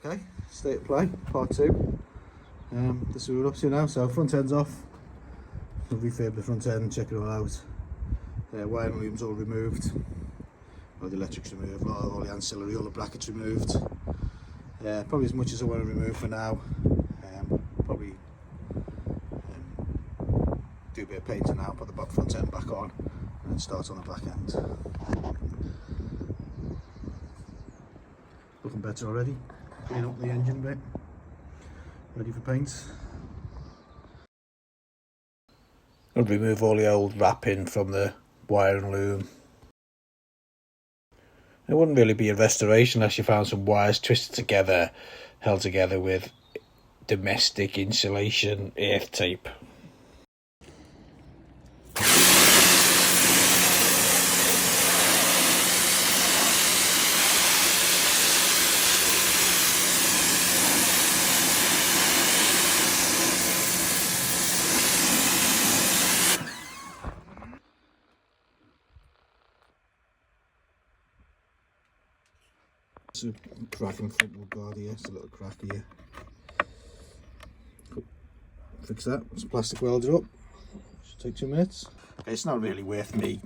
Okay, state of play, part 2. This is what we're up to now. So front end's off. We'll refurb the front end, check it all out. Wiring loom's all removed. All the electrics removed, all the ancillary, all the brackets removed. Probably as much as I want to remove for now. Probably do a bit of painting now, put the front end back on, and then start on the back end. Looking better already. Clean up the engine bit. Ready for paint. I'll remove all the old wrapping from the wiring loom. It wouldn't really be a restoration unless you found some wires twisted together, held together with domestic insulation earth tape. It's a cracking football guard here, it's a little crack here. Fix that, it's plastic welded up, should take 2 minutes. Okay, it's not really worth me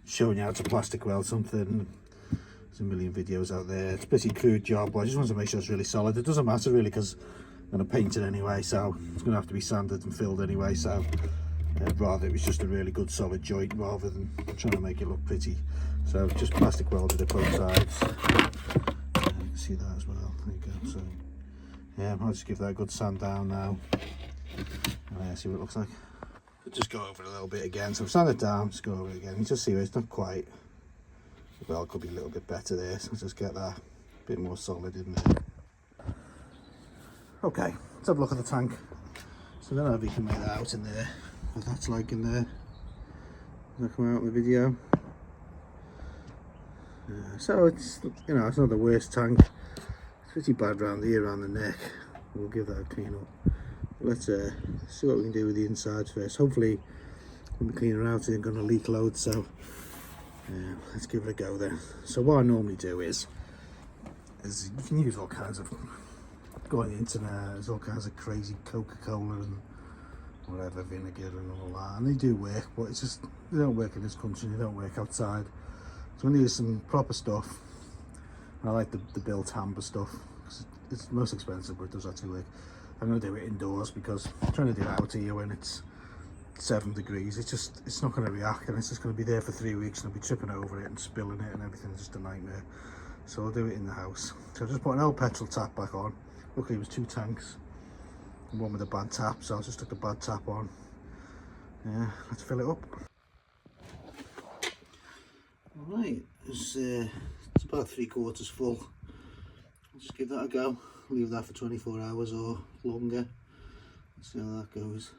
showing you how to plastic weld something. There's a million videos out there, it's a pretty crude job, but I just want to make sure it's really solid. It doesn't matter really because I'm going to paint it anyway, so it's going to have to be sanded and filled anyway, so rather it was just a really good solid joint rather than trying to make it look pretty. So just plastic welded at both sides. You can see that as well, there you go. So yeah, I'll just give that a good sand down now. See what it looks like. Just go over it a little bit again. So sand it down, just go over it again. You just see where it's not quite, well, it could be a little bit better there. So just get that a bit more solid in there. Okay, let's have a look at the tank. So I don't know if you can make that out in there, what that's like in there. Does that come out in the video? So it's, you know, it's not the worst tank. It's pretty bad round here, around the neck. We'll give that a clean up. Let's see what we can do with the inside first. Hopefully when we clean it out it ain't going to leak loads, so let's give it a go then. So what I normally do is you can use all kinds of, go on the internet, there's all kinds of crazy Coca-Cola and whatever, vinegar and all that, and they do work, but it's just, they don't work in this country, they don't work outside. So we need some proper stuff. I like the built amber stuff, because it's most expensive, but it does actually work. I'm going to do it indoors because I'm trying to do it out here when it's 7 degrees. It's not going to react, and it's just going to be there for 3 weeks, and I'll be tripping over it and spilling it and everything. It's just a nightmare. So I'll do it in the house. So I just put an old petrol tap back on. Luckily it was 2 tanks, and one with a bad tap, so I just took the bad tap on. Yeah, let's fill it up. Alright, it's about 3/4 full. I'll just give that a go. Leave that for 24 hours or longer. See how that goes.